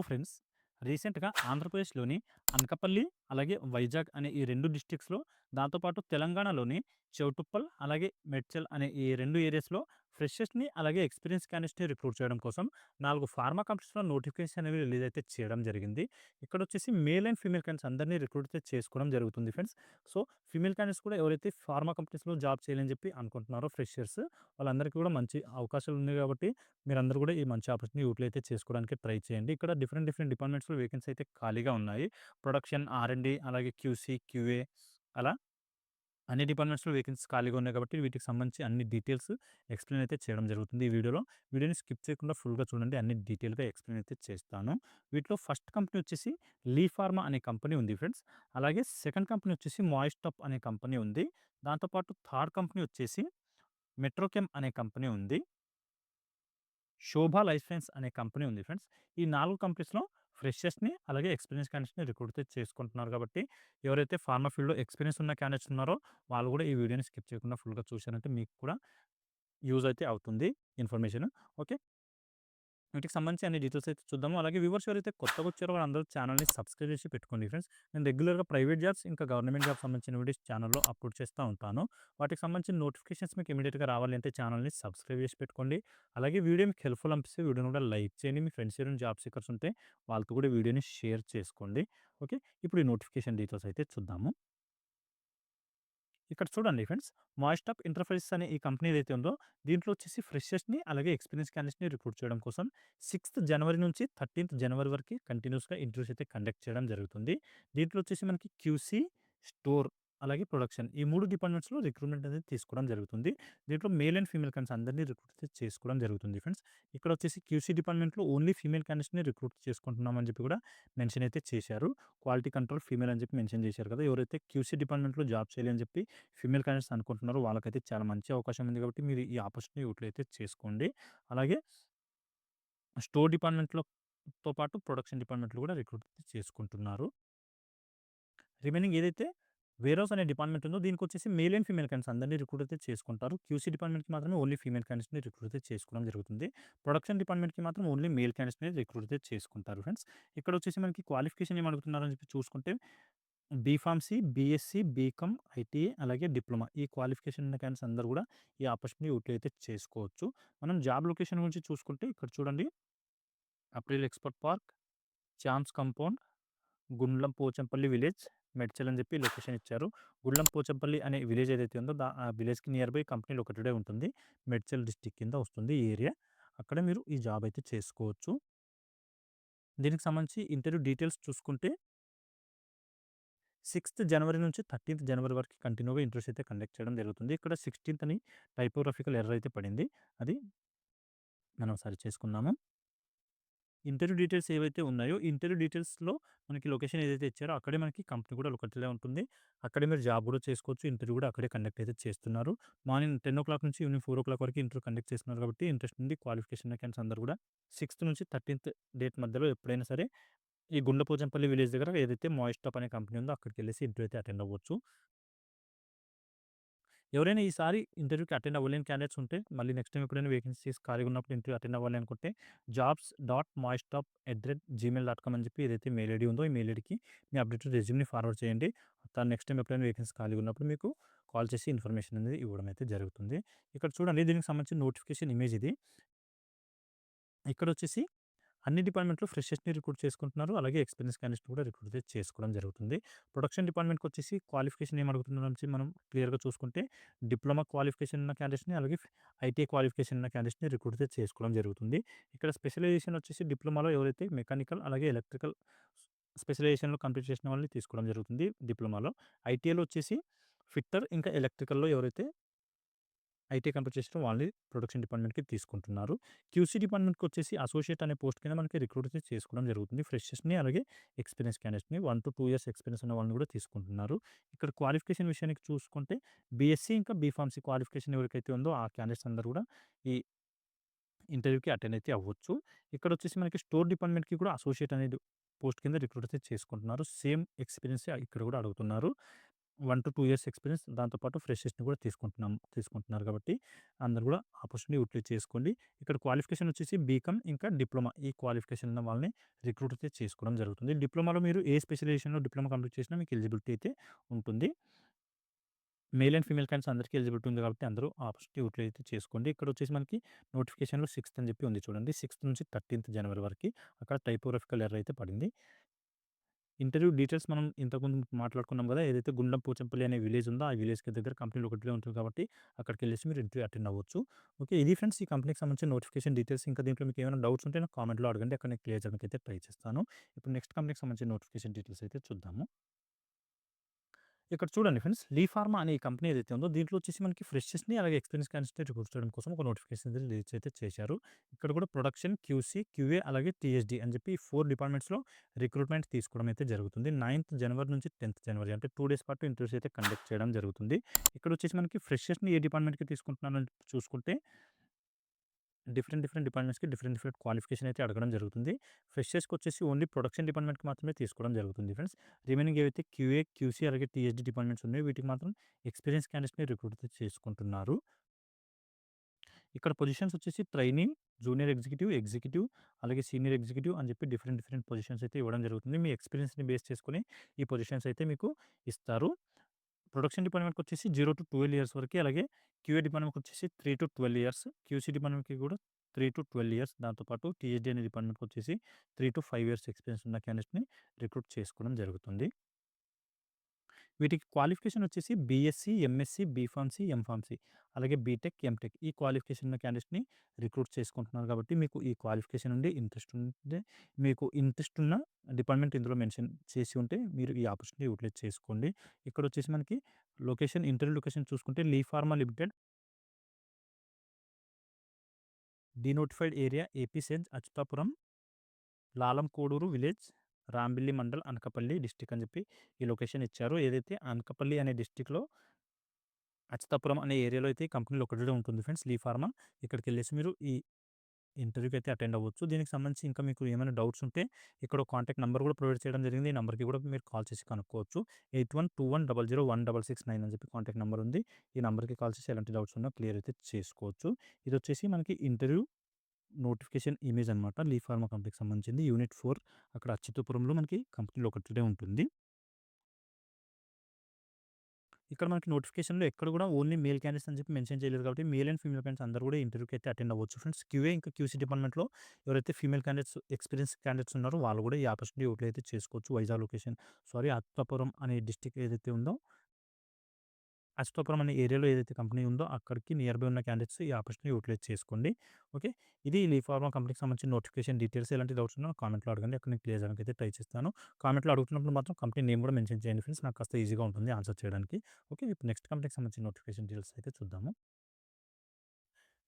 Friends. రీసెంట్‌గా ఆంధ్రప్రదేశ్‌లోని అనకాపల్లి, అలాగే వైజాగ్ అనే ఈ 2 డిస్ట్రిక్ట్స్‌లో, దాంతో పాటు తెలంగాణలోని చౌటుప్పల్, అలాగే మేడ్చల్ అనే ఈ 2 ఏరియాస్‌లో ఫ్రెషర్స్‌ని, అలాగే ఎక్స్‌పీరియన్స్ క్యాండిడేట్స్‌ని రిక్రూట్ చేయడం కోసం 4 ఫార్మా కంపెనీస్‌లో నోటిఫికేషన్ అనేవి రిలీజ్ అయితే చేయడం జరిగింది. ఇక్కడొచ్చేసి మేల్ అండ్ ఫీమేల్ క్యాండిడేట్స్ అందరిని రిక్రూట్ అయితే చేసుకోవడం జరుగుతుంది ఫ్రెండ్స్. సో, ఫీమేల్ క్యాండిడేట్స్ కూడా ఎవరైతే ఫార్మా కంపెనీస్‌లో జాబ్ చేయాలని చెప్పి అనుకుంటున్నారో ఫ్రెషర్స్, వాళ్ళందరికీ కూడా మంచి అవకాశాలు ఉన్నాయి కాబట్టి మీరందరూ కూడా ఈ మంచి ఆపర్చునిటీ యూటిలైజ్ అయితే చేసుకోవడానికి ట్రై చేయండి. ఇక్కడ డిఫరెంట్ డిఫరెంట్ డిపార్ట్మెంట్స్‌లో వేకెన్సీ అయితే ఖాళీగా ఉన్నాయి. ప్రొడక్షన్, ఆర్&డి, అలాగే క్యూసీ, క్యూఏ అలా అన్ని డిపార్ట్మెంట్స్‌లో వేకెన్సీస్ ఖాళీగా ఉన్నాయి కాబట్టి వీటికి సంబంధించి అన్ని డీటెయిల్స్ ఎక్స్‌ప్లెయిన్ అయితే చేయడం జరుగుతుంది ఈ వీడియోలో. వీడియోని స్కిప్ చేయకుండా ఫుల్‌గా చూడండి. అన్ని డీటెయిల్‌గా ఎక్స్‌ప్లెయిన్ అయితే చేస్తాను. వీటిలో ఫస్ట్ కంపెనీ వచ్చేసి లీ ఫార్మా అనే కంపెనీ ఉంది ఫ్రెండ్స్. అలాగే సెకండ్ కంపెనీ వచ్చేసి మాయిస్టప్ అనే కంపెనీ ఉంది. దాంతో పాటు థర్డ్ కంపెనీ వచ్చేసి మెట్రోకెమ్ అనే కంపెనీ ఉంది. శోభా లైఫ్ సైన్స్ అనే కంపెనీ ఉంది ఫ్రెండ్స్. ఈ 4 కంపెనీస్‌లో ఫ్రెషర్స్‌ని, అలాగే ఎక్స్‌పీరియన్స్ క్యాండిడేట్స్‌ని రిక్రూట్ అయితే చేసుకుంటున్నారు కాబట్టి, ఎవరైతే ఫార్మా ఫీల్డ్‌లో ఎక్స్‌పీరియన్స్ ఉన్న క్యాండిడేట్స్ ఉన్నారో, వాళ్ళు కూడా ఈ వీడియోని స్కిప్ చేయకుండా ఫుల్‌గా చూశారంటే మీకు కూడా యూజ్ అయితే అవుతుంది ఇన్ఫర్మేషన్. ఓకే. వీటికి సంబంధించి అన్ని డీటెయిల్స్ అయితే చూద్దాము. అలాగే వ్యూవర్స్ ఎవరైతే కొత్తగా వచ్చారో వాళ్ళందరూ ఛానల్‌ని సబ్స్క్రైబ్ చేసి పెట్టుకోండి ఫ్రెండ్స్. నేను రెగ్యులర్‌గా ప్రైవేట్ జాబ్స్, ఇంకా గవర్నమెంట్ జాబ్స్ సంబంధించిన వీడియోస్ ఛానల్‌లో అప్‌లోడ్ చేస్తా ఉంటాను. వాటికి సంబంధించిన నోటిఫికేషన్స్ మీకు ఇమ్మీడియేట్‌గా రావాలి అంటే ఛానల్‌ని సబ్స్క్రైబ్ చేసి పెట్టుకోండి. అలాగే వీడియో మీకు హెల్ప్‌ఫుల్ అనిపిస్తే వీడియోని కూడా లైక్ చేయండి. మీ ఫ్రెండ్స్ ఎవరైనా జాబ్ సీకర్స్ ఉంటే వాళ్ళతో కూడా వీడియోని షేర్ చేసుకోండి. ఓకే. ఇప్పుడు ఈ నోటిఫికేషన్ డీటెయిల్స్ అయితే చూద్దాము. ఇక్కడ చూడండి ఫ్రెండ్స్. మాయిస్టప్ ఎంటర్‌ప్రైజెస్ అనే ఈ కంపెనీ ఏదైతే ఉందో, దీంట్లో వచ్చేసి ఫ్రెషర్స్‌ని, అలాగే ఎక్స్‌పీరియన్స్ క్యాండిడేట్స్‌ని రిక్రూట్ చేయడం కోసం 6థ్ జనవరి నుంచి 13థ్ జనవరి వరకి కంటిన్యూయస్‌గా ఇంటర్వ్యూస్ అయితే కండక్ట్ చేయడం జరుగుతుంది. దీంట్లో వచ్చేసి మనకి క్యూసీ, స్టోర్, అలాగే ప్రొడక్షన్ ఈ 3 డిపార్ట్మెంట్స్‌లో రిక్రూట్‌మెంట్ అనేది తీసుకోవడం జరుగుతుంది. దీంట్లో మేల్ అండ్ ఫీమేల్ క్యాండిడేట్స్ అందరిని రిక్రూట్ అయితే చేసుకోవడం జరుగుతుంది ఫ్రెండ్స్. ఇక్కడ వచ్చేసి క్యూసీ డిపార్ట్మెంట్‌లో ఓన్లీ ఫీమేల్ క్యాండిడేట్స్‌ని రిక్రూట్ చేసుకుంటున్నాం అని చెప్పి కూడా మెన్షన్ అయితే చేశారు. క్వాలిటీ కంట్రోల్ ఫీమేల్ అని చెప్పి మెన్షన్ చేశారు కదా! ఎవరైతే క్యూసీ డిపార్ట్మెంట్‌లో జాబ్ చేయాలి అని చెప్పి ఫీమేల్ క్యాండిడేట్స్ అనుకుంటున్నారో వాళ్ళకైతే చాలా మంచి అవకాశం ఉంది కాబట్టి మీరు ఈ ఆపర్చునిటీ యూటిలైజ్ అయితే చేసుకోండి. అలాగే స్టోర్ డిపార్ట్మెంట్‌లో పాటు ప్రొడక్షన్ డిపార్ట్మెంట్‌లో కూడా రిక్రూట్ చేసుకుంటున్నారు. రిమైనింగ్ ఏదైతే వేర్‌హౌస్ అనే డిపార్ట్మెంట్ ఉందో దీనికొచ్చేసి మేల్ అండ్ ఫీమేల్ క్యాండిడేట్స్ అందరిని రిక్రూట్ అయితే చేసుకుంటారు. క్యూసీ డిపార్ట్మెంట్‌కి మాత్రమే ఓన్లీ ఫీమేల్ క్యాండిడేట్స్‌ని రిక్రూట్ అయితే చేసుకోవడం జరుగుతుంది. ప్రొడక్షన్ డిపార్ట్మెంట్‌కి మాత్రం ఓన్లీ మేల్ క్యాండిడేట్స్‌ని రిక్రూట్ అయితే చేసుకుంటారు ఫ్రెండ్స్. ఇక్కడొచ్చేసి మనకి క్వాలిఫికేషన్ ఏమి అడుగుతున్నారని చెప్పి చూసుకుంటే బీఫార్మసీ, బీఎస్సీ, బీకామ్, ఐటీఐ అలాగే డిప్లొమా ఈ క్వాలిఫికేషన్ ఉన్న క్యాండిడేట్స్ అందరూ కూడా ఈ ఆపర్చునిటీ యూటిలైజ్ అయితే చేసుకోవచ్చు. మనం జాబ్ లొకేషన్ గురించి చూసుకుంటే ఇక్కడ చూడండి. అప్రిల్ ఎక్స్‌పోర్ట్ పార్క్, చాన్స్ కాంపౌండ్, గుండ్లం పోచంపల్లి విలేజ్, మేడ్చల్ అని చెప్పి లొకేషన్ ఇచ్చారు. గుండ్లం పోచంపల్లి అనే విలేజ్ ఏదైతే ఉందో ఆ విలేజ్‌కి నియర్ బై కంపెనీ లొకేటెడే ఉంటుంది. మేడ్చల్ డిస్ట్రిక్ట్ కింద వస్తుంది ఈ ఏరియా. అక్కడ మీరు ఈ జాబ్ అయితే చేసుకోవచ్చు. దీనికి సంబంధించి ఇంటర్వ్యూ డీటెయిల్స్ చూసుకుంటే 6థ్ జనవరి నుంచి 13థ్ జనవరి వరకు కంటిన్యూగా ఇంటర్వ్యూస్ అయితే కండక్ట్ చేయడం జరుగుతుంది. ఇక్కడ 16థ్ అని టైపోగ్రాఫికల్ ఎర్రర్ అయితే పడింది. అది మనం సరి చేసుకున్నాము. ఇంటర్వ్యూ డీటెయిల్స్ ఏవైతే ఉన్నాయో, ఇంటర్వ్యూ డీటెయిల్స్‌లో మనకి లొకేషన్ ఏదైతే ఇచ్చారో అక్కడే మనకి కంపెనీ కూడా లొకేటెడ్‌లో ఉంటుంది. అక్కడే మీరు జాబ్ కూడా చేసుకోవచ్చు. ఇంటర్వ్యూ కూడా అక్కడే కండక్ట్ అయితే చేస్తున్నారు. మార్నింగ్ 10:00 నుంచి ఈవినింగ్ 4:00 వరకు ఇంటర్వ్యూ కండక్ట్ చేస్తున్నారు కాబట్టి ఇంట్రెస్ట్ ఉంది క్వాలిఫికేషన్ ఉన్న క్యాండిడేట్స్ అందరూ కూడా 6థ్ నుంచి 13థ్ డేట్ మధ్యలో ఎప్పుడైనా సరే ఈ గుండ్లపోచంపల్లి విలేజ్ దగ్గర ఏదైతే మాయిస్టప్ అనే కంపెనీ ఉందో అక్కడికెళ్ళేసి ఇంటర్వ్యూ అయితే అటెండ్ అవ్వచ్చు. ఎవరైనా ఈసారి ఇంటర్వ్యూకి అటెండ్ అవ్వలేని క్యాండిడేట్స్ ఉంటే, మళ్ళీ నెక్స్ట్ టైమ్ ఎప్పుడైనా వేకెన్సీస్ ఖాళీగా ఉన్నప్పుడు ఇంటర్వ్యూ అటెండ్ అవ్వాలి అనుకుంటే, jobs.moistop@gmail.com అని చెప్పి ఏదైతే మెయిల్ ఐడీ ఉందో, ఈ మెయిల్ ఐడీకి మీ అప్డేటెడ్ రెజ్యూమ్‌ని ఫార్వర్డ్ చేయండి. తను నెక్స్ట్ టైమ్ ఎప్పుడైనా వేకెన్సీ ఖాళీగా ఉన్నప్పుడు మీకు కాల్ చేసి ఇన్ఫర్మేషన్ అనేది ఇవ్వడం అయితే జరుగుతుంది. ఇక్కడ చూడండి దీనికి సంబంధించిన నోటిఫికేషన్ ఇమేజ్ ఇది. ఇక్కడొచ్చేసి అన్ని డిపార్ట్మెంట్‌లో ఫ్రెషర్స్‌ని రిక్రూట్ చేసుకుంటున్నారు. అలాగే ఎక్స్‌పీరియన్స్ క్యాండిడేట్స్‌ని కూడా రిక్రూట్ అయితే చేసుకోవడం జరుగుతుంది. ప్రొడక్షన్ డిపార్ట్మెంట్‌కొచ్చేసి క్వాలిఫికేషన్ ఏమి అడుగుతున్నారో మనం క్లియర్‌గా చూసుకుంటే డిప్లొమా క్వాలిఫికేషన్ ఉన్న క్యాండిడేట్స్‌ని అలాగే ఐటీఐ క్వాలిఫికేషన్ ఉన్న క్యాండిడేట్స్‌ని రిక్రూట్ అయితే చేసుకోవడం జరుగుతుంది. ఇక్కడ స్పెషలైజేషన్ వచ్చేసి డిప్లొమాలో ఎవరైతే మెకానికల్ అలాగే ఎలక్ట్రికల్ స్పెషలైజేషన్‌లో కంప్లీట్ చేసిన వాళ్ళని తీసుకోవడం జరుగుతుంది డిప్లొమాలో. ఐటీఐలో వచ్చేసి ఫిట్టర్ ఇంకా ఎలక్ట్రికల్‌లో ఎవరైతే ఐటీ కంప్లీట్ చేసిన వాళ్ళని ప్రొడక్షన్ డిపార్ట్మెంట్‌కి తీసుకుంటున్నారు. క్యూసీ డిపార్ట్మెంట్‌కొచ్చేసి అసోసియేట్ అనే పోస్ట్ కింద మనకి రిక్రూట్ అయితే చేసుకోవడం జరుగుతుంది. ఫ్రెషర్స్‌ని అలాగే ఎక్స్‌పీరియన్స్ క్యాండిడేట్స్‌ని 1-2 ఇయర్స్ ఎక్స్‌పీరియన్స్ ఉన్న వాళ్ళని కూడా తీసుకుంటున్నారు. ఇక్కడ క్వాలిఫికేషన్ విషయానికి చూసుకుంటే బీఎస్సీ ఇంకా బీఫార్మసీ క్వాలిఫికేషన్ ఎవరికైతే ఉందో ఆ క్యాండిడేట్స్ అందరూ కూడా ఈ ఇంటర్వ్యూకి అటెండ్ అయితే అవ్వచ్చు. ఇక్కడొచ్చేసి మనకి స్టోర్ డిపార్ట్మెంట్‌కి కూడా అసోసియేట్ అనేది పోస్ట్ కింద రిక్రూట్ అయితే చేసుకుంటున్నారు. సేమ్ ఎక్స్‌పీరియన్సే ఇక్కడ కూడా అడుగుతున్నారు. 1-2 ఇయర్స్ ఎక్స్‌పీరియన్స్ దాంతో పాటు ఫ్రెషర్స్‌ని కూడా తీసుకుంటున్నారు కాబట్టి అందరూ కూడా ఆపర్చునిటీ యూటిలైజ్ చేసుకోండి. ఇక్కడ క్వాలిఫికేషన్ వచ్చేసి బీకామ్ ఇంకా డిప్లొమా ఈ క్వాలిఫికేషన్ ఉన్న వాళ్ళని రిక్రూట్ అయితే చేసుకోవడం జరుగుతుంది. డిప్లొమాలో మీరు ఏ స్పెషలైజేషన్‌లో డిప్లొమా కంప్లీట్ చేసినా మీకు ఎలిజిబిలిటీ అయితే ఉంటుంది. మేల్ అండ్ ఫీమేల్ క్యాండిడేట్స్ అందరికీ ఎలిజిబిలిటీ ఉంది కాబట్టి అందరూ ఆపర్చునిటీ యూటిలైజ్ అయితే చేసుకోండి. ఇక్కడ వచ్చేసి మనకి నోటిఫికేషన్‌లో 6థ్ అని చెప్పి ఉంది చూడండి. 6థ్ నుంచి 13థ్ జనవరి వరకి అక్కడ టైపోగ్రాఫికల్ ఎర్రర్ అయితే పడింది. ఇంటర్వ్యూ డీటెయిల్స్ మనం ఇంతకుముందు మాట్లాడుకున్నాం కదా! ఏదైతే గుండం పోచంపల్లి అనే విలేజ్ ఉందో, ఆ విలేజ్‌కి దగ్గర కంపెనీ ఒకటే ఉంటుంది కాబట్టి అక్కడికెళ్ళేసి మీరు ఇంటర్వ్యూ అటెండ్ అవ్వచ్చు. ఓకే. ఇది ఫ్రెండ్స్ ఈ కంపెనీకి సంబంధించిన నోటిఫికేషన్ డీటెయిల్స్. ఇంకా దీంట్లో మీకు ఏమైనా డౌట్స్ ఉంటే నాకు కామెంట్‌లో అడగండి. అక్కడ నేను క్లియర్ చేయడానికి అయితే ట్రై చేస్తాను. ఇప్పుడు నెక్స్ట్ కంపెనీకి సంబంధించిన నోటిఫికేషన్ డీటెయిల్స్ అయితే చూద్దాము. ఇక్కడ చూడండి ఫ్రెండ్స్, లీ ఫార్మా అనే ఈ కంపెనీ ఏదైతే ఉందో దీంట్లో వచ్చేసి మనకి ఫ్రెషర్స్‌ని అలాగే ఎక్స్‌పీరియన్స్ క్యాండిడేట్స్‌ని రిక్రూట్ చేయడం కోసం ఒక నోటిఫికేషన్ అయితే రిలీజ్ అయితే చేశారు. ఇక్కడ కూడా ప్రొడక్షన్, క్యూసీ, క్యూఏ అలాగే టీఎస్‌డీ అని చెప్పి 4 డిపార్ట్మెంట్స్‌లో రిక్రూట్‌మెంట్ తీసుకోవడం అయితే జరుగుతుంది. 9థ్ జనవరి నుంచి 10థ్ జనవరి అంటే 2 డేస్ పాటు ఇంటర్వ్యూస్ అయితే కండక్ట్ చేయడం జరుగుతుంది. ఇక్కడ వచ్చేసి మనకి ఫ్రెషర్స్‌ని ఏ డిపార్ట్మెంట్‌కి తీసుకుంటున్నారని చూసుకుంటే డిఫరెంట్ డిపార్ట్మెంట్స్‌కి డిఫరెంట్ క్వాలిఫికేషన్ అయితే అడగడం జరుగుతుంది. ఫ్రెషర్స్‌కొచ్చేసి ఓన్లీ ప్రొడక్షన్ డిపార్ట్మెంట్‌కి మాత్రమే తీసుకోవడం జరుగుతుంది ఫ్రెండ్స్. రిమైనింగ్ ఏవైతే క్యూఏ, క్యూసీ అలాగే టీఎస్‌డీ డిపార్ట్మెంట్స్ ఉన్నాయో వీటికి మాత్రం ఎక్స్‌పీరియన్స్ క్యాండిడేట్స్‌ని రిక్రూట్ అయితే చేసుకుంటున్నారు. ఇక్కడ పొజిషన్స్ వచ్చేసి ట్రైనీ, జూనియర్ ఎగ్జిక్యూటివ్, ఎగ్జిక్యూటివ్ అలాగే సీనియర్ ఎగ్జిక్యూటివ్ అని చెప్పి డిఫరెంట్ పొజిషన్స్ అయితే ఇవ్వడం జరుగుతుంది. మీ ఎక్స్‌పీరియన్స్‌ని బేస్ చేసుకొని ఈ పొజిషన్స్ అయితే మీకు ఇస్తారు. ప్రొడక్షన్ డిపార్ట్మెంట్‌కొచ్చేసి 0-12 ఇయర్స్ వరకి, అలాగే క్యూఏ డిపార్ట్మెంట్‌కొచ్చేసి 3-12 ఇయర్స్, క్యూసీ డిపార్ట్మెంట్‌కి కూడా 3-12 ఇయర్స్. దాంతో పాటు టీఎస్‌డీ అనే డిపార్ట్మెంట్‌కొచ్చేసి 3-5 ఇయర్స్ ఎక్స్‌పీరియన్స్ ఉన్న క్యాండిడేట్స్‌ని రిక్రూట్ చేసుకోవడం జరుగుతుంది. వీటికి క్వాలిఫికేషన్ వచ్చేసి బీఎస్సీ, ఎంఎస్సీ, బీఫార్మసీ, ఎంఫార్మసీ అలాగే బీటెక్, ఎంటెక్ ఈ క్వాలిఫికేషన్ ఉన్న క్యాండిడేట్స్‌ని రిక్రూట్ చేసుకుంటున్నారు కాబట్టి మీకు ఈ క్వాలిఫికేషన్ ఉండి ఇంట్రెస్ట్ ఉంటే మీకు ఇంట్రెస్ట్ ఉన్న డిపార్ట్మెంట్ ఇందులో మెన్షన్ చేసి ఉంటే మీరు ఈ ఆపర్చునిటీ యూటిలైజ్ చేసుకోండి. ఇక్కడొచ్చేసి మనకి లొకేషన్ ఇంటర్వ్యూ లొకేషన్ చూసుకుంటే Lee pharma limited, denotified area AP SEZ Atchutapuram, Lalam Koduru village, Rambilli mandal, Anakapalli district అని చెప్పి ఈ లొకేషన్ ఇచ్చారు. ఏదైతే అనకాపల్లి అనే డిస్ట్రిక్ట్‌లో అచ్యుతాపురం అనే ఏరియాలో అయితే ఈ కంపెనీ లొకేటెడ్ ఉంటుంది ఫ్రెండ్స్ లీ ఫార్మా. ఇక్కడికెళ్ళేసి మీరు ఈ ఇంటర్వ్యూకి అయితే అటెండ్ అవ్వచ్చు. దీనికి సంబంధించి ఇంకా మీకు ఏమైనా డౌట్స్ ఉంటే ఇక్కడ ఒక కాంటాక్ట్ నంబర్ కూడా ప్రొవైడ్ చేయడం జరిగింది. ఈ నంబర్‌కి కూడా మీరు కాల్ చేసి కనుక్కోవచ్చు. 8121001669 అని చెప్పి కాంటాక్ట్ నంబర్ ఉంది. ఈ నంబర్‌కి కాల్ చేసి ఎలాంటి డౌట్స్ ఉన్నా క్లియర్ అయితే చేసుకోవచ్చు. ఇదొచ్చేసి మనకి ఇంటర్వ్యూ నోటిఫికేషన్ ఇమేజ్ అనమాట. లీ ఫార్మా కంపెనీకి సంబంధించింది. యూనిట్ 4 అక్కడ అచ్యుతాపురంలో మనకి కంపెనీ లొకేటెడే ఉంటుంది. ఇక్కడ మనకి నోటిఫికేషన్‌లో ఎక్కడ కూడా ఓన్లీ మేల్ క్యాండిడేట్స్ అని చెప్పి మెన్షన్ చేయలేదు కాబట్టి మేల్ అండ్ ఫీమేల్ క్యాండిడేట్స్ అందరూ కూడా ఇంటర్వ్యూకి అయితే అటెండ్ అవ్వచ్చు ఫ్రెండ్స్. క్యూఏ ఇంకా క్యూసీ డిపార్ట్మెంట్‌లో ఎవరైతే ఫీమేల్ క్యాండిడేట్స్ ఎక్స్‌పీరియన్స్ క్యాండిడేట్స్ ఉన్నారో వాళ్ళు కూడా ఈ ఆపర్చునిటీ యూటిలైజ్ అయితే చేసుకోవచ్చు. వైజాగ్ లొకేషన్ అత్తాపురం అనే డిస్ట్రిక్ట్ ఏదైతే ఉందో అశోకపురం అనే ఏరియాలో ఏదైతే కంపెనీ ఉందో అక్కడికి నియర్ బై ఉన్న క్యాండిడేట్స్ ఈ ఆపర్చునిటీ యూటిలైజ్ చేసుకోండి. ఓకే. ఇది లీ ఫార్మా కంపెనీకి సంబంధించిన నోటిఫికేషన్ డీటెయిల్స్. ఎలాంటి డౌట్స్ ఉన్నా కామెంట్‌లో అడగండి. అక్కడ నేను క్లియర్ చేయడానికి అయితే ట్రై చేస్తాను. కామెంట్‌లో అడుగుతున్నప్పుడు మాత్రం కంపెనీ నేమ్ కూడా మెన్షన్ చేయండి ఫ్రెండ్స్. నాకు కాస్త ఈజీగా ఉంటుంది ఆన్సర్ చేయడానికి. ఓకే. ఇప్పుడు నెక్స్ట్ కంపెనీకి సంబంధించిన నోటిఫికేషన్ డీటెయిల్స్ అయితే చూద్దాము.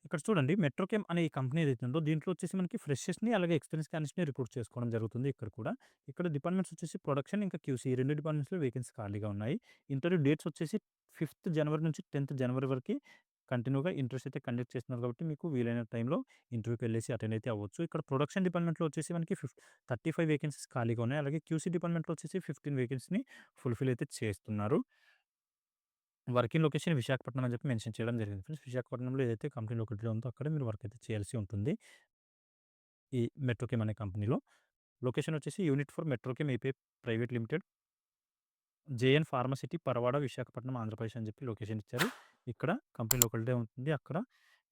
ఇక్కడ చూడండి మెట్రోకెమ్ అనే ఈ కంపెనీ ఏదైతే ఉందో దీంట్లో వచ్చేసి మనకి ఫ్రెషర్స్‌ని అలాగే ఎక్స్‌పీరియన్స్ క్యాండిడేట్స్‌ని రిక్రూట్ చేసుకోవడం జరుగుతుంది ఇక్కడ కూడా. ఇక్కడ డిపార్ట్మెంట్స్ వచ్చేసి ప్రొడక్షన్ ఇంకా క్యూసీ ఈ 2 డిపార్ట్మెంట్స్‌లో వేకెన్సీ ఖాళీగా ఉన్నాయి. ఇంటర్వ్యూ డేట్స్ వచ్చేసి 5థ్ జనవరి నుంచి 10థ్ జనవరి వరకి కంటిన్యూగా ఇంటర్వ్యూస్ అయితే కండక్ట్ చేస్తున్నారు కాబట్టి మీకు వీలైన టైంలో ఇంటర్వ్యూకి వెళ్ళేసి అటెండ్ అయితే అవ్వచ్చు. ఇక్కడ ప్రొడక్షన్ డిపార్ట్మెంట్‌లో వచ్చేసి మనకి 35 వేకెన్సీస్ ఖాళీగా ఉన్నాయి. అలాగే క్యూసీ డిపార్ట్మెంట్‌లో వచ్చేసి 15 వేకెన్సీని ఫుల్‌ఫిల్ అయితే చేస్తున్నారు. వర్కింగ్ లొకేషన్ విశాఖపట్నం అని చెప్పి మెన్షన్ చేయడం జరిగింది ఫ్రెండ్స్. విశాఖపట్నంలో ఏదైతే కంపెనీ లొకేటెడ్ ఉందో అక్కడ మీరు వర్క్ అయితే చేయాల్సి ఉంటుంది. ఈ మెట్రోకెమ్ అనే కంపెనీలో. లొకేషన్ వచ్చేసి unit 4 Metrochem API private limited, JN pharma city Parawada, Visakhapatnam, Andhra Pradesh అని చెప్పి లొకేషన్ ఇచ్చారు. ఇక్కడ కంపెనీ లొకేటెడే ఉంటుంది. అక్కడ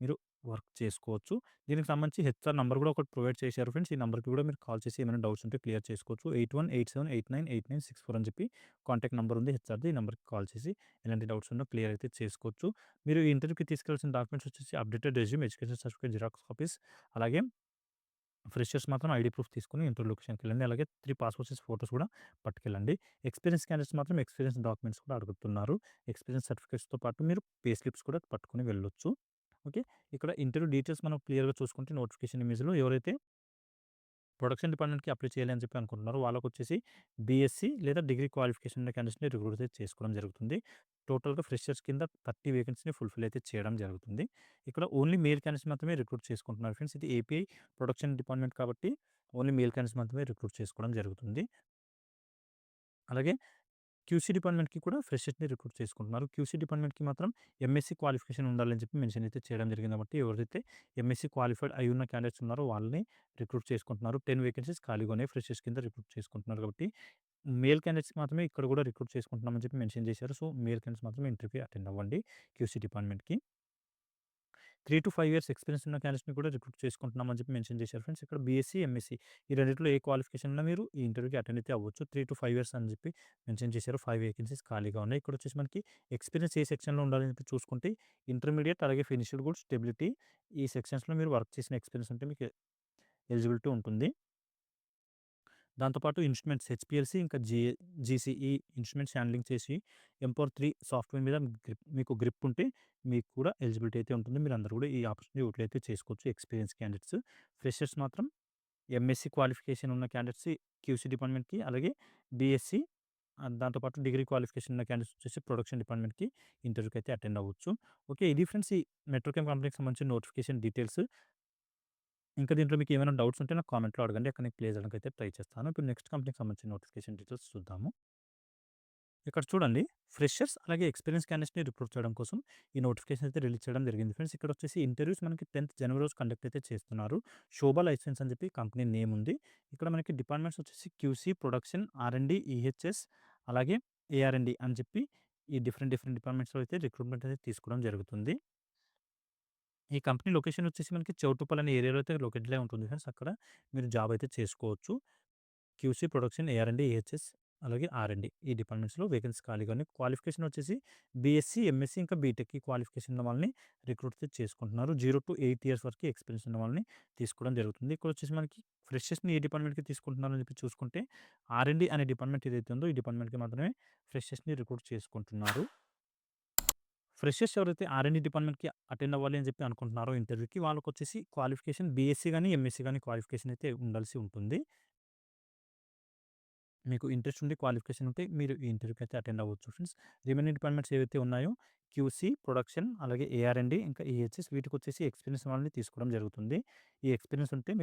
మీరు వర్క్ చేసుకోవచ్చు. దీనికి సంబంధించి హెచ్ఆర్ నంబర్ కూడా ఒకటి ప్రొవైడ్ చేశారు ఫ్రెండ్స్. ఈ నంబర్‌కి కూడా మీరు కాల్ చేసి ఏమైనా డౌట్స్ ఉంటే క్లియర్ చేసుకోవచ్చు. 8187898964 అని చెప్పి కాంటాక్ట్ నంబర్ ఉంది హెచ్ఆర్‌ది. ఈ నంబర్‌కి కాల్ చేసి ఎలాంటి డౌట్స్ ఉన్నా క్లియర్ అయితే చేసుకోవచ్చు. మీరు ఈ ఇంటర్వ్యూకి తీసుకెళ్లాల్సిన డాక్యుమెంట్స్ వచ్చేసి updated resume, education certificate xerox copies అలాగే ఫ్రెషర్స్ మాత్రం ఐడీ ప్రూఫ్ తీసుకొని ఇంటర్వ్యూ లొకేషన్‌కెళ్ళండి. అలాగే 3 పాస్‌పోర్ట్ సైజ్ ఫోటోస్ కూడా పట్టుకెళ్ళండి. ఎక్స్‌పీరియన్స్ క్యాండిడేట్స్ మాత్రం ఎక్స్‌పీరియన్స్ డాక్యుమెంట్స్ కూడా అడుగుతున్నారు. ఎక్స్‌పీరియన్స్ సర్టిఫికేట్స్‌తో పాటు మీరు పే స్లిప్స్ కూడా పట్టుకొని వెళ్ళొచ్చు. ఓకే. ఇక్కడ ఇంటర్వ్యూ డీటెయిల్స్ మనం క్లియర్‌గా చూసుకుంటే నోటిఫికేషన్ ఇమేజ్‌లో ఎవరైతే ప్రొడక్షన్ డిపార్ట్మెంట్‌కి అప్లై చేయాలి అని చెప్పి అనుకుంటున్నారో వాళ్ళకొచ్చేసి బీఎస్సీ లేదా డిగ్రీ క్వాలిఫికేషన్ ఉన్న క్యాండిడేట్స్‌ని రిక్రూట్ అయితే చేసుకోవడం జరుగుతుంది. టోటల్‌గా ఫ్రెషర్స్ కింద 30 వేకెన్సీని ఫుల్‌ఫిల్ అయితే చేయడం జరుగుతుంది. ఇక్కడ ఓన్లీ మేల్ క్యాండిడేట్స్ మాత్రమే రిక్రూట్ చేసుకుంటున్నారు ఫ్రెండ్స్. ఇది ఏపీఐ ప్రొడక్షన్ డిపార్ట్మెంట్ కాబట్టి ఓన్లీ మేల్ క్యాండిడేట్స్ మాత్రమే రిక్రూట్ చేసుకోవడం జరుగుతుంది. అలాగే క్యూసీ డిపార్ట్మెంట్‌కి కూడా ఫ్రెషర్స్‌ని రిక్రూట్ చేసుకుంటున్నారు. క్యూసీ డిపార్ట్మెంట్‌కి మాత్రం ఎంఎస్‌సి క్వాలిఫికేషన్ ఉండాలని చెప్పి మెన్షన్ అయితే చేయడం జరిగింది కాబట్టి ఎవరైతే ఎంఎస్‌సి క్వాలిఫైడ్ అయ్యున్న క్యాండిడేట్స్ ఉన్నారో వాళ్ళని రిక్రూట్ చేసుకుంటున్నారు. 10 వేకెన్సీస్ ఖాళీగా ఉన్నాయి. ఫ్రెషర్స్ కింద రిక్రూట్ చేసుకుంటున్నారు కాబట్టి మేల్ క్యాండిడేట్స్‌కి మాత్రమే ఇక్కడ కూడా రిక్రూట్ చేసుకుంటున్నామని చెప్పి మెన్షన్ చేశారు. సో, మేల్ క్యాండిడేట్స్ మాత్రమే ఇంటర్వ్యూకి అటెండ్ అవ్వండి క్యూసీ డిపార్ట్మెంట్‌కి. 3-5 ఇయర్స్ ఎక్స్‌పీరియన్స్ ఉన్న క్యాండిడేట్స్‌ని కూడా రిక్రూట్ చేసుకుంటున్నామని చెప్పి మెన్షన్ చేశారు ఫ్రెండ్స్. ఇక్కడ బీఎస్సీ, ఎంఎస్సీ ఈ రెండిట్లో ఏ క్వాలిఫికేషన్ ఉన్నా మీరు ఈ ఇంటర్వ్యూకి అటెండ్ అయితే అవ్వచ్చు. 3-5 ఇయర్స్ అని చెప్పి మెన్షన్ చేశారు. 5 వేకెన్సీస్ ఖాళీగా ఉన్నాయి. ఇక్కడొచ్చేసి మనకి ఎక్స్‌పీరియన్స్ ఏ సెక్షన్‌లో ఉండాలని చెప్పి చూసుకుంటే ఇంటర్మీడియేట్ అలాగే ఫినిష్డ్ గూడ్స్, స్టెబిలిటీ ఈ సెక్షన్స్‌లో మీరు వర్క్ చేసిన ఎక్స్‌పీరియన్స్ ఉంటే మీకు ఎలిజిబిలిటీ ఉంటుంది. దాంతో పాటు ఇన్స్ట్రుమెంట్స్ హెచ్‌పీఎల్‌సీ ఇంకా జీసీఈ ఇన్స్ట్రుమెంట్స్ హ్యాండ్లింగ్ చేసి ఎంపవర్ 3 సాఫ్ట్‌వేర్ మీద మీకు గ్రిప్ ఉంటే మీకు కూడా ఎలిజిబిలిటీ అయితే ఉంటుంది. మీరందరూ కూడా ఈ ఆపర్చునిటీ యూటిలైజ్ అయితే చేసుకోవచ్చు ఎక్స్‌పీరియన్స్ క్యాండిడేట్స్. ఫ్రెషర్స్ మాత్రం ఎంఎస్‌సి క్వాలిఫికేషన్ ఉన్న క్యాండిడేట్స్ క్యూసీ డిపార్ట్మెంట్‌కి అలాగే బీఎస్సీ దాంతో పాటు డిగ్రీ క్వాలిఫికేషన్ ఉన్న క్యాండిడేట్స్ వచ్చేసి ప్రొడక్షన్ డిపార్ట్మెంట్‌కి ఇంటర్వ్యూకి అయితే అటెండ్ అవ్వచ్చు. ఓకే. ఇది ఫ్రెండ్స్ ఈ మెట్రోకెమ్ కంపెనీకి సంబంధించిన నోటిఫికేషన్ డీటెయిల్స్. ఇంకా దీంట్లో మీకేమైనా డౌట్స్ ఉంటే నాకు కామెంట్‌లో అడగండి. అక్కడ నేను క్లియర్ చేయడానికైతే ట్రై చేస్తాను. ఇప్పుడు నెక్స్ట్ కంపెనీకి సంబంధించిన నోటిఫికేషన్ డీటెయిల్స్ చూద్దాము. ఇక్కడ చూడండి ఫ్రెషర్స్ అలాగే ఎక్స్‌పీరియన్స్ క్యాండిడేట్స్‌ని రిక్రూట్ చేయడం కోసం ఈ నోటిఫికేషన్ అయితే రిలీజ్ చేయడం జరిగింది ఫ్రెండ్స్. ఇక్కడ వచ్చేసి ఇంటర్వ్యూస్ మనకి 10థ్ జనవరి రోజు కండక్ట్ అయితే చేస్తున్నారు. శోభా లైసెన్స్ అని చెప్పి కంపెనీ నేమ్ ఉంది. ఇక్కడ మనకి డిపార్ట్మెంట్స్ వచ్చేసి క్యూసీ, ప్రొడక్షన్, ఆర్&డి, ఈహెచ్ఎస్ అలాగే ఏఆర్&డి అని చెప్పి ఈ డిఫరెంట్ డిఫరెంట్ డిపార్ట్మెంట్స్‌లో అయితే రిక్రూట్‌మెంట్ అనేది తీసుకోవడం జరుగుతుంది. ఈ కంపెనీ లొకేషన్ వచ్చేసి మనకి చౌటుప్పల్ అనే ఏరియాలో అయితే లొకేటెడ్ అయి ఉంటుంది ఫ్రెండ్స్. అక్కడ మీరు జాబ్ అయితే చేసుకోవచ్చు. క్యూసీ, ప్రొడక్షన్, ఏఆర్&డి, ఏహెచ్ఎస్ అలాగే ఆర్&డి ఈ డిపార్ట్మెంట్స్‌లో వేకెన్సీ ఖాళీగా ఉన్నాయి. క్వాలిఫికేషన్ వచ్చేసి బీఎస్సీ, ఎంఎస్సీ ఇంకా బీటెక్ ఈ క్వాలిఫికేషన్ ఉన్న వాళ్ళని రిక్రూట్ అయితే చేసుకుంటున్నారు. 0-8 ఇయర్స్ వరకు ఎక్స్‌పీరియన్స్ ఉన్న వాళ్ళని తీసుకోవడం జరుగుతుంది. ఇక్కడ వచ్చేసి మనకి ఫ్రెషర్స్‌ని ఏ డిపార్ట్మెంట్‌కి తీసుకుంటున్నారని చెప్పి చూసుకుంటే ఆర్&డి అనే డిపార్ట్మెంట్ ఏదైతే ఉందో ఈ డిపార్ట్మెంట్‌కి మాత్రమే ఫ్రెషర్స్‌ని రిక్రూట్ చేసుకుంటున్నారు. ఫ్రెషర్స్ ఎవరైతే ఆర్&డి డిపార్ట్మెంట్‌కి అటెండ్ అవ్వాలి అని చెప్పి అనుకుంటున్నారో ఇంటర్వ్యూకి వాళ్ళకొచ్చేసి క్వాలిఫికేషన్ బీఎస్సీ గాని, ఎంఎస్సీ గాని క్వాలిఫికేషన్ అయితే ఉండాల్సి ఉంటుంది. మీకు ఇంట్రెస్ట్ ఉండి క్వాలిఫికేషన్ ఉంటే మీరు ఈ ఇంటర్వ్యూకి అయితే అటెండ్ అవ్వచ్చు ఫ్రెండ్స్. రిమైనింగ్ డిపార్ట్మెంట్స్ ఏవైతే ఉన్నాయో క్యూసీ, ప్రొడక్షన్ అలాగే ఏఆర్&డి ఇంకా ఈహెచ్ఎస్ వీటికొచ్చేసి ఎక్స్‌పీరియన్స్ వాళ్ళని తీసుకోవడం జరుగుతుంది. ఈ ఎక్స్‌పీరియన్స్ ఉంటే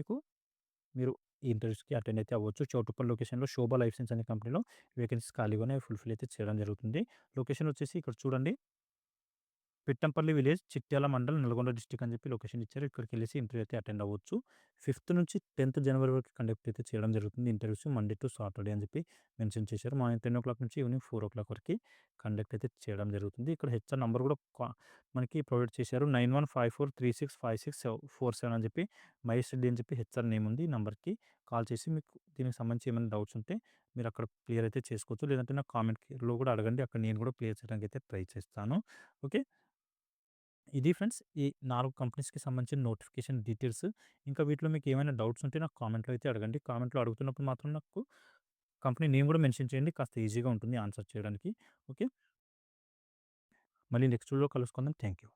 మీరు ఈ ఇంటర్వ్యూస్‌కి అటెండ్ అయితే అవ్వచ్చు. చౌటుప్పల్ లొకేషన్‌లో శోభా లైఫ్ సైన్స్ అనే కంపెనీలో వేకెన్సీస్ ఖాళీగానే ఫుల్‌ఫిల్ అయితే చేయడం జరుగుతుంది. లొకేషన్ వచ్చేసి ఇక్కడ చూడండి పిట్టంపల్లి విలేజ్, చిట్యాల మండల్, నల్గొండ డిస్ట్రిక్ట్ అని చెప్పి లొకేషన్ ఇచ్చారు. ఇక్కడికెళ్ళేసి ఇంటర్వ్యూ అయితే అటెండ్ అవ్వచ్చు. 5థ్ నుంచి 10థ్ జనవరి వరకు కండక్ట్ అయితే చేయడం జరుగుతుంది. ఇంటర్వ్యూస్ మండే టు సాటర్డే అని చెప్పి మెన్షన్ చేశారు. మార్నింగ్ 10:00 నుంచి ఈవినింగ్ 4:00 వరకి కండక్ట్ అయితే చేయడం జరుగుతుంది. ఇక్కడ హెచ్ఆర్ నంబర్ కూడా మనకి ప్రొవైడ్ చేశారు. 9154365647 అని చెప్పి మహేష్ రెడ్డి అని చెప్పి హెచ్ఆర్ నేమ్ ఉంది. ఈ నంబర్‌కి కాల్ చేసి మీకు దీనికి సంబంధించి ఏమైనా డౌట్స్ ఉంటే మీరు అక్కడ క్లియర్ అయితే చేసుకోవచ్చు. లేదంటే నాకు కామెంట్‌లో కూడా అడగండి. అక్కడ నేను కూడా క్లియర్ చేయడానికి అయితే ట్రై చేస్తాను. ఓకే. ఇది ఫ్రెండ్స్ ఈ 4 కంపెనీస్‌కి సంబంధించిన నోటిఫికేషన్ డీటెయిల్స్. ఇంకా వీటిలో మీకు ఏమైనా డౌట్స్ ఉంటే నాకు కామెంట్‌లో అయితే అడగండి. కామెంట్‌లో అడుగుతున్నప్పుడు మాత్రం నాకు కంపెనీ నేమ్ కూడా మెన్షన్ చేయండి. కాస్త ఈజీగా ఉంటుంది ఆన్సర్ చేయడానికి. ఓకే. మళ్ళీ నెక్స్ట్ వీడియోలో కలుసుకుందాం. Thank you.